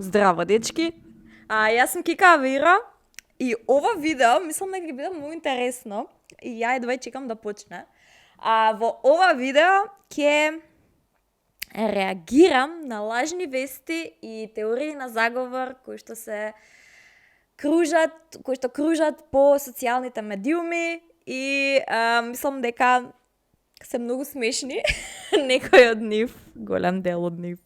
Здраво, дечки! Јас сум Кика Авира и ова видео мислам дека ќе биде многу интересно и ја едва чекам да почне. Во ова видео ќе реагирам на лажни вести и теории на заговор кои што кружат по социјалните медиуми и мислам дека се многу смешни. Некој од нив, голем дел од нив.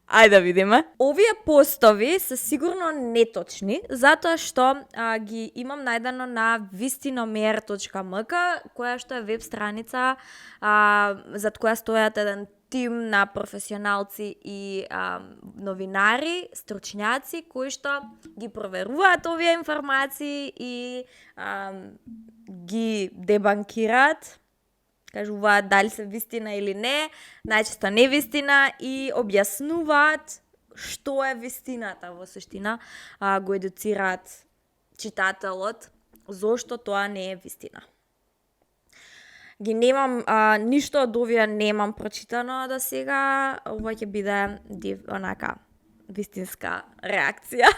Ајде да видиме. Овие постови се сигурно неточни, затоа што ги имам најдено на vistinomер.mk, која што е веб страница зад која стојат еден тим на професионалци и новинари, стручњаци кои што ги проверуваат овие информации и ги дебанкираат, кажуваат дали се вистина или не, најчесто не вистина и објаснуваат што е вистината во суштина, го едуцираат читателот зошто тоа не е вистина. Ги немам ништо од овие немам прочитано до сега, ова ќе биде онака вистинска реакција.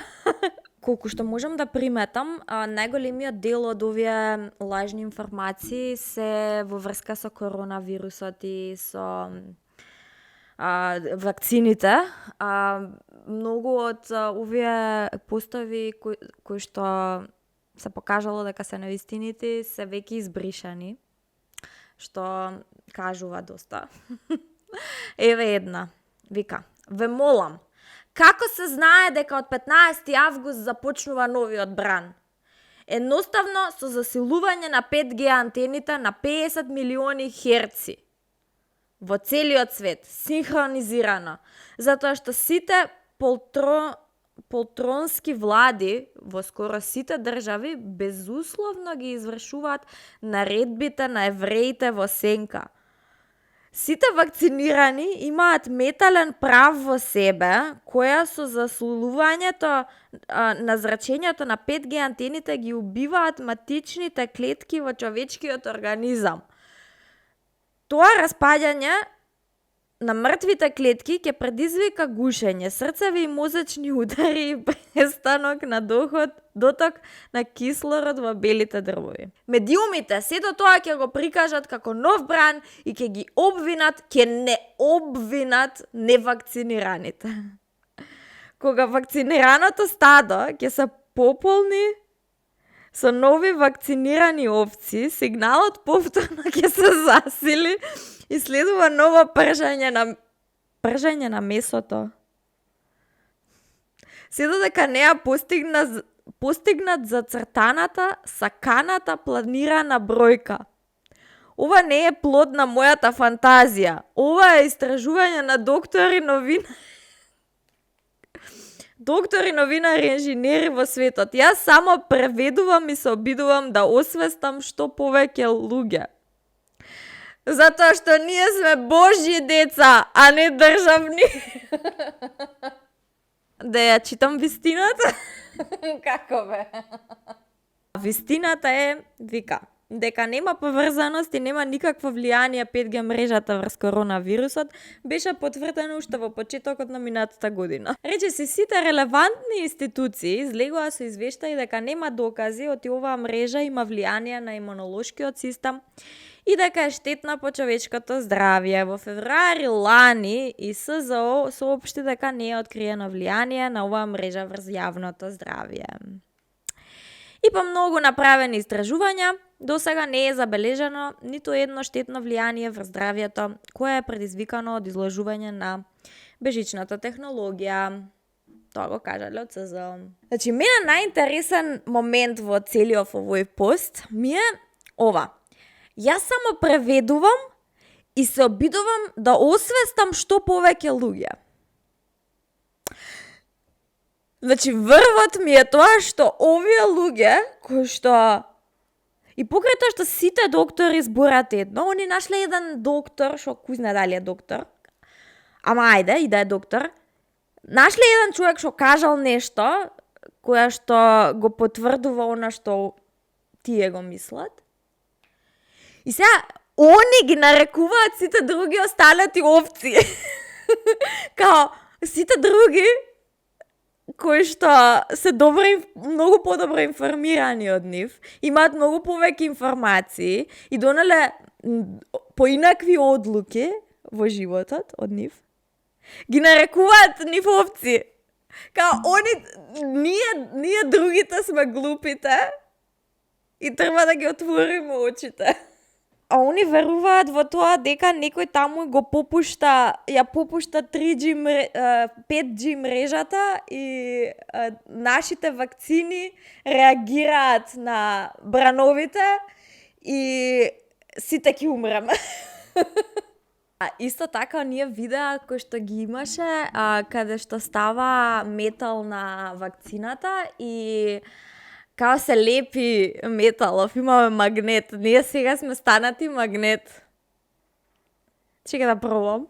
Колку што можам да приметам, најголемиот дел од овие лажни информации се во врска со коронавирусот и со вакцините. Многу од овие постови кои што се покажало дека се навистинити се веќе избришани, што кажува доста. Еве една, вика: "Ве молам, како се знае дека од 15 август започнува новиот бран? Едноставно со засилување на 5G антените на 50 милиони херци во целиот свет, синхронизирано, затоа што сите полтронски влади во скоро сите држави безусловно ги извршуваат наредбите на евреите во сенка. Сите вакцинирани имаат метален прав во себе, која со засилувањето на зрачењето на 5G антените ги убиваат матичните клетки во човечкиот организам. Тоа распаѓање на мртвите клетки ќе предизвика гушење, срцеви и мозечни удари и престанок на доток на кислород во белите дрвови. Медиумите сето тоа ќе го прикажат како нов бран и ќе ги не обвинат невакцинираните. Кога вакцинираното стадо ќе се пополни со нови вакцинирани овци, сигналот повторно ќе се засили и следува ново пржање на месото. Се додека не ја постигнат зацртаната, саканата, планирана бројка. Ова не е плод на мојата фантазија. Ова е истражување на доктори, новинари, инженери во светот. Јас само преведувам и се обидувам да освестам што повеќе луѓе. Затоа што ние сме Божји деца, а не државни." Да ја читам вистината? Како бе? Вистината е, вика, дека нема поврзаност и нема никакво влијание 5G мрежата врз коронавирусот, беше потврдено уште во почетокот на минатата година. Речиси, сите релевантни институции излегоа со извештаи дека нема докази оти оваа мрежа има влијание на имунолошкиот систем и дека е штетна по човечкото здравје. Во февруари лани и СЗО соопшти дека не е откриено влијание на оваа мрежа врз јавното здравје. И по многу направени истражувања, до сега не е забележано ниту едно штетно влијание врз здравјето кое е предизвикано од изложување на бежичната технологија. Тоа го кажале од СЗО. Значи, мене најинтересен момент во целиот овој пост ми е ова. Јас само преведувам и се обидувам да освестам што повеќе луѓе. Значи, врвот ми е тоа што овие луѓе, кои што и покрај тоа што сите доктори зборат едно, они нашле еден доктор, што кој знае дали е доктор, ама ајде, и да е доктор, нашле еден човек што кажал нешто, која што го потврдува она што тие го мислат. И сега, они ги нарекуваат сите други останати овци. Као, сите други кои што се многу подобро информирани од нив, имаат многу повеќе информации и донале поинакви одлуки во животот од нив, ги нарекуваат нив овци. Као ние другите сме глупите и треба да ги отвориме очите. А они веруваат во тоа дека некој таму ја попушта 5G мрежата и нашите вакцини реагираат на брановите и сите ќе умреме. Исто така оние видеа кои што ги имаше каде што става метал на вакцината и као се лепи металов, имаме магнет. Ние сега сме станати магнет. Чекай да пробам.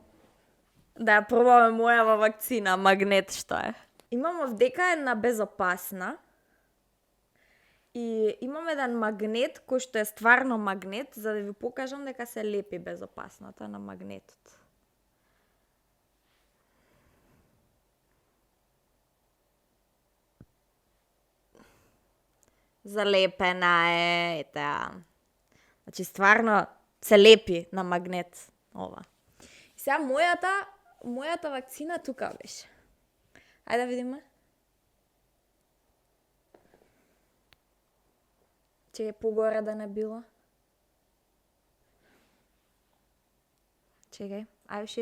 Да ја пробаме мојава вакцина, магнет што е. Имам овдека една безопасна. И имам еден магнет кој што е стварно магнет, за да ви покажам дека се лепи безопасната на магнетот. Залепена е, ете. Значи стварно се лепи на магнет ова. И сега мојата вакцина тука беше. Ајде да видиме. Чекај погоре да не било. Чекај, ај уште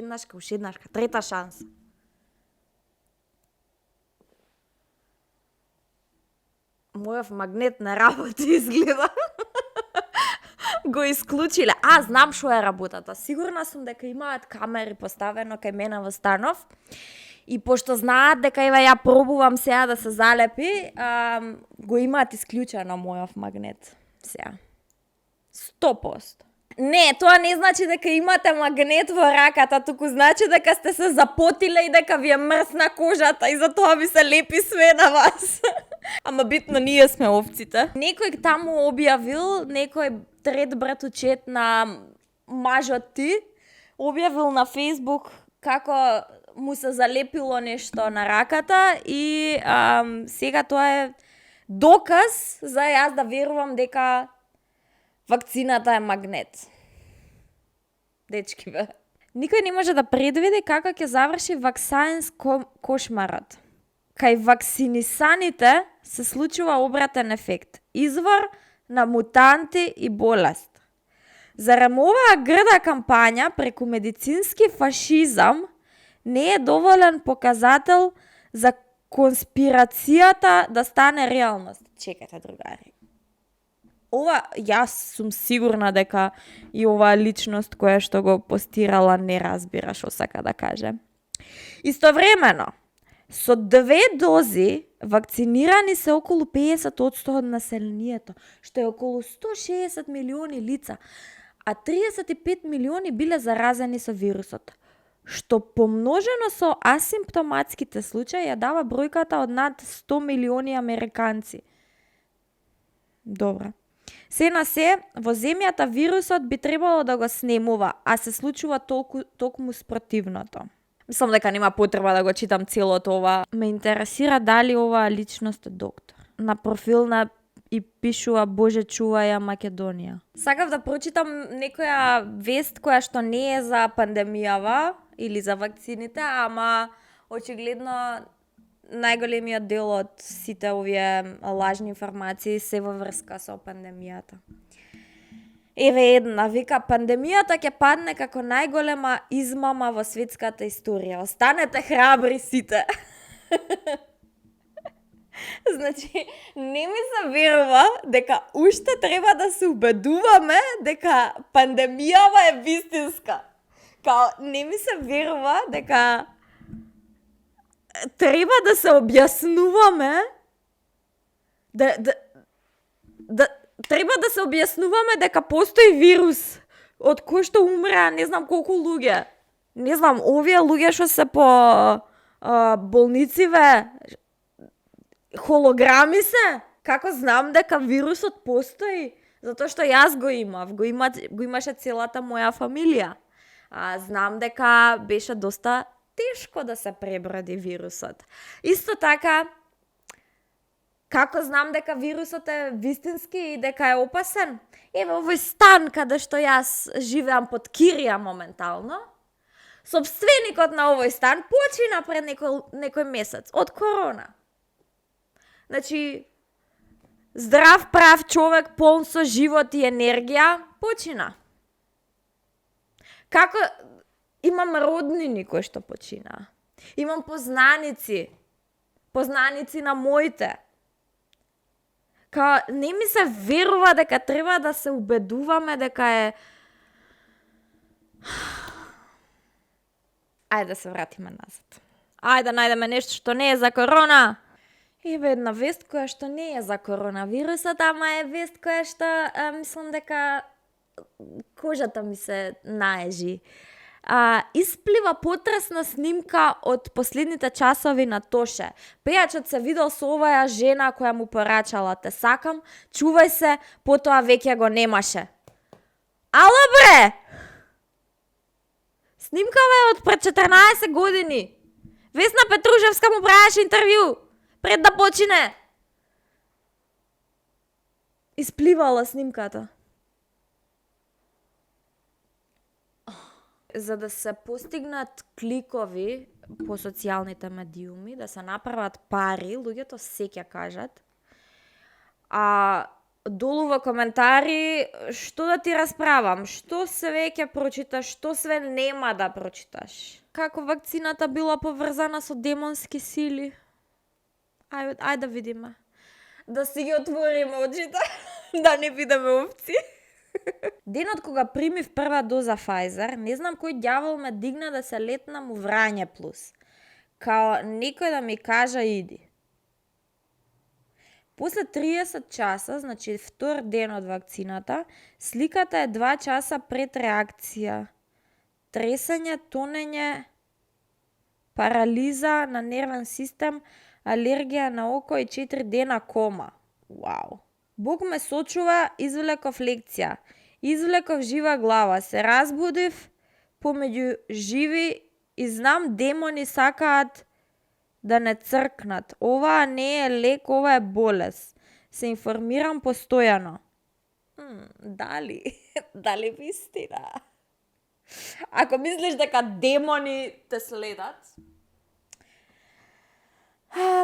еднашка, трета шанса. Мојов магнет не работи изгледа. Го исклучиле. Знам шо е работата. Сигурна сум дека имаат камери поставено кај мене во станов. И пошто знаат дека ја пробувам сега да се залепи, го имаат исклучено мојов магнет. Сега. 100%. Не, тоа не значи дека имате магнет во раката, туку значи дека сте се запотиле и дека ви е мрсна кожата и затоа ви се лепи све на вас. Ама битно ние сме овците. Некој таму објавил, некој трет братучет на мажот ти, објавил на Facebook како му се залепило нешто на раката и сега тоа е доказ за јас да верувам дека вакцината е магнет. Дечки бе. Никој не може да предвиди како ќе заврши ваксаенс кошмарот. Кај вакцинисаните се случува обратен ефект. Извор на мутанти и болест. Зарем оваа грда кампања преку медицински фашизам не е доволен показател за конспирацијата да стане реалност. Чекайте, другари. Јас сум сигурна дека и оваа личност која што го постирала не разбира што сака да каже. Истовремено, со 2 дози вакцинирани се околу 50% од населението, што е околу 160 милиони лица, а 35 милиони биле заразени со вирусот, што помножено со асимптоматските случаи ја дава бројката од над 100 милиони американци. Добро. Се на се, во земјата вирусот би требало да го снемува, а се случува токму спротивното. Мислам дека нема потреба да го читам целото ова. Ме интересира дали оваа личност е доктор. На профил на и пишува Боже чуваја Македонија. Сакав да прочитам некоја вест која што не е за пандемијава или за вакцините, ама очигледно најголемиот дел од сите овие лажни информации се во врска со пандемијата. Еве една, вика, пандемијата ќе падне како најголема измама во светската историја. Останете храбри сите. Значи, не ми се верува дека уште треба да се убедуваме дека пандемијава е вистинска. Не ми се верува дека треба да се објаснуваме треба да се објаснуваме дека постои вирус од кој што умреа не знам колку луѓе. Не знам, овие луѓе што се по болнициве, холограми се. Како знам дека вирусот постои? Затоа што јас го имав, го имаше целата моја фамилија. Знам дека беше доста тешко да се преброди вирусот. Исто така, како знам дека вирусот е вистински и дека е опасен? Еве овој стан каде што јас живеам под кирија моментално, сопственикот на овој стан почина пред некој месец од корона. Значи, здрав, прав човек, полн со живот и енергија, почина. Како имам роднини кои што почина. Имам познаници на моите. Као, не ми се верува дека треба да се убедуваме дека е... Ајде да се вратиме назад. Ајде да најдеме нешто што не е за корона. Еве една вест која што не е за коронавирусот, ама е вест која што мислам дека кожата ми се наежи. Исплива потресна снимка од последните часови на Тоше. Пејачот се видел со оваа жена која му порачала "Те сакам, чувај се", потоа веќе го немаше. Ало бре! Снимкава е од пред 14 години. Весна Петрушевска му правеше интервју пред да почине. Испливала снимката. За да се постигнат кликови по социјалните медиуми, да се направат пари, луѓето се ќе кажат. Долу во коментари, што да ти расправам, што све ќе прочиташ, што све нема да прочиташ. Како вакцината била поврзана со демонски сили. Ајде да видиме. Да си ги отвориме очите, да не бидеме овци. Денот кога примив прва доза Pfizer, не знам кој ѓавол ме дигна да се летнам у Врање плюс. Као некој да ми кажа иди. После 30 часа, значи втор ден од вакцината, сликата е 2 часа пред реакција. Тресење, тонење, парализа на нервен систем, алергија на око и 4 дена кома. Вау. Бог ме сочува, извлеков лекција. Извлеков жива глава, се разбудив помеѓу живи и знам демони сакаат да не цркнат. Ова не е лек, ова е болест. Се информирам постојано. Дали? Дали вистина? Ако мислиш дека демони те следат,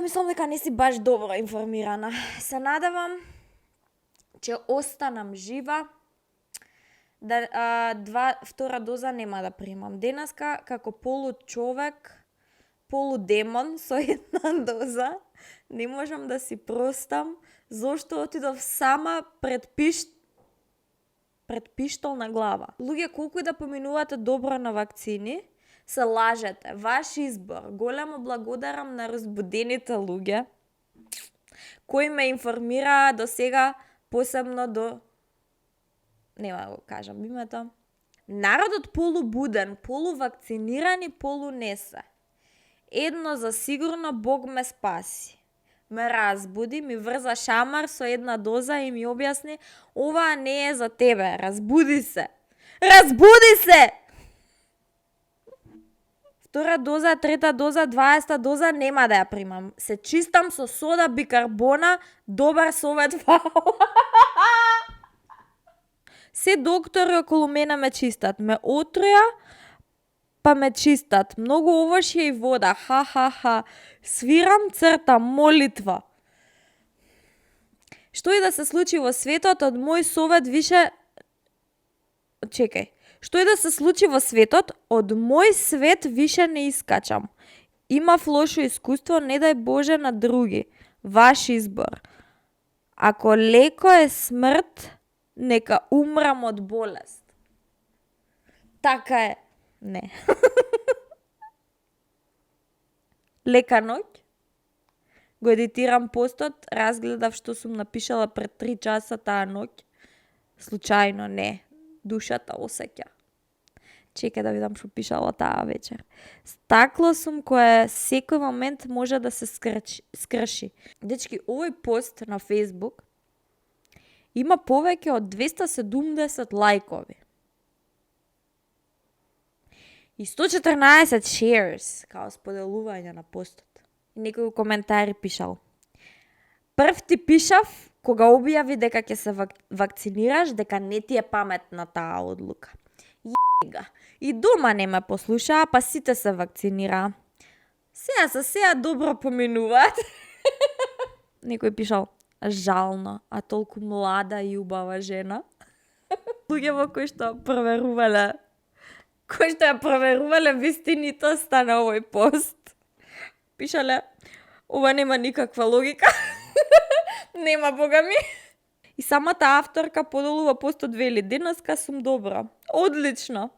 мислам дека не си баш добро информирана. Се надевам че останам жива, да втора доза нема да примам. Денеска, како получовек, полудемон со една доза, не можам да си простам зошто отидов сама пред пиштол на глава. Луѓе, колку и да поминувате добро на вакцини, се лажете. Ваш избор. Големо благодарам на разбудените луѓе кои ме информираа до сега, посебно до... Нема да го кажам името. Народот полубуден, полувакциниран и полу се. Едно за сигурно, Бог ме спаси. Ме разбуди, ми врза шамар со една доза и ми објасни: "Ова не е за тебе, разбуди се. Разбуди се!" Втора доза, трета доза, 20 доза нема да ја примам. Се чистам со сода бикарбона, добар совет, вау. Се доктори околу мене ме чистат. Ме отруја, па ме чистат. Многу овошје и вода. Ха. Свирам, цртам, молитва. Што и да се случи во светот, од мој совет више... Чекај. Што и да се случи во светот, од мој свет више не искачам. Имав лошо искуство, не дај Боже на други. Ваш избор. Ако леко е смрт, нека умрам од болест. Така е. Не. Лека ноќ. Го едитирам постот, разгледав што сум напишала пред 3 часа таа ноќ. Случајно не. Душата осеќа. Чекај да видам што пишала таа вечер. Стакло сум кое секој момент може да се скрши. Дечки, овој пост на Facebook има повеќе од 270 лајкови. И 114 shares, као споделување на постот. И некој у коментари пишал: "Прв ти пишав кога објави дека ќе се вакцинираш, дека не ти е паметна таа одлука. Ја и дома не ме послушаа, па сите се вакцинираа. Сега добро поминуваат." Некој пишал: "Жално, а толку млада и убава жена." Луѓе кои што ја проверувале вистинитоста на овој пост. Пишале: "Ова нема никаква логика." Нема, бога ми. И самата авторка подолу во постот вели: "Денеска сум добра." Одлично.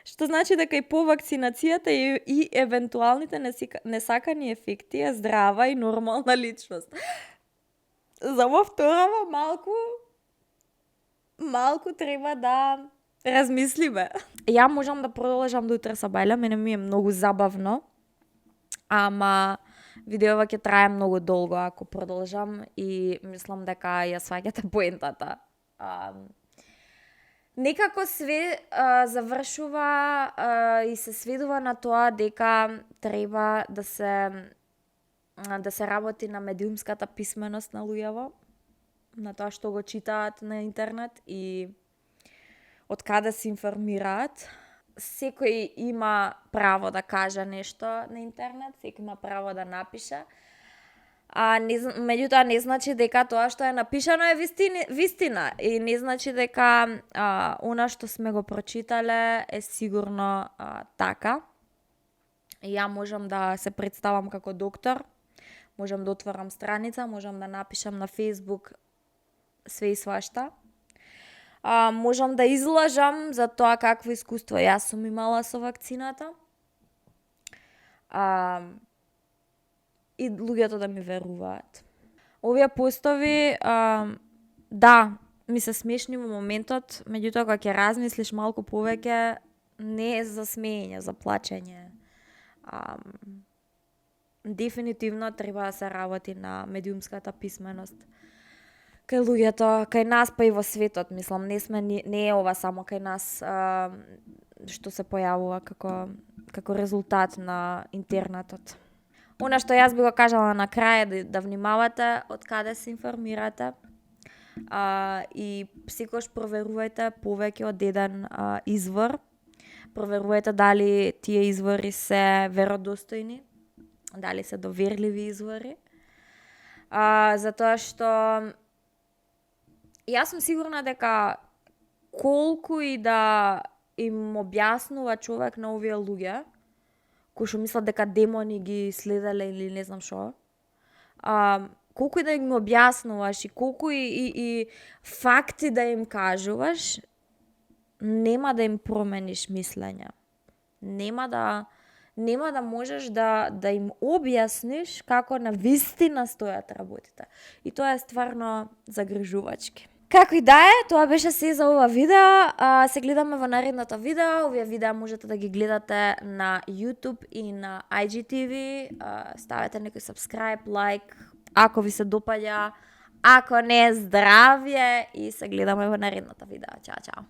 Што значи дека и по вакцинацијата и евентуалните несакани ефекти е здрава и нормална личност. За ово вторава малку треба да размислиме. Ја можам да продолжам до утре со Бајле, мене ми е многу забавно. Ама видеова ќе трае многу долго ако продолжам и мислам дека ја сваќате поентата. Некако све завршува и се сведува на тоа дека треба да се работи на медиумската писменост на луѓето, на тоа што го читаат на интернет и од каде се информираат. Секој има право да каже нешто на интернет, секој има право да напише. Меѓутоа не значи дека тоа што е напишано е вистина и не значи дека она што сме го прочитале е сигурно така. Ја можам да се представам како доктор, можам да отворам страница, можам да напишам на Facebook све и свашта. Можам да излажам за тоа какво искуство јас сум имала со вакцината. И луѓето да ми веруваат. Овие постови, да, ми се смешни во моментот, меѓутоа кога ќе размислиш малку повеќе, не е за смеење, за плачење. Дефинитивно треба да се работи на медиумската писменост. Кај луѓето, кај нас па и во светот, мислам, не е ова само кај нас што се појавува како резултат на интернетот. Она што јас би го кажала на крај да внимавате од каде се информирате и секогаш проверувајте повеќе од еден извор. Проверувајте дали тие извори се веродостојни, дали се доверливи извори. Затоа што јас сум сигурна дека колку и да им објаснува човек на овие луѓе, кои што мислат дека демони ги следеле или не знам шо, колку и да им објаснуваш и колку и факти да им кажуваш, нема да им промениш мислење. Нема да можеш да им објасниш како на вистина стојат работите. И тоа е стварно загрижувачки. Како и да е, тоа беше се за ова видео. Се гледаме во наредното видео. Овие видеа можете да ги гледате на YouTube и на IGTV. Ставете некој subscribe, like, ако ви се допаѓа. Ако не, здравје и се гледаме во наредното видео. Чао, чао.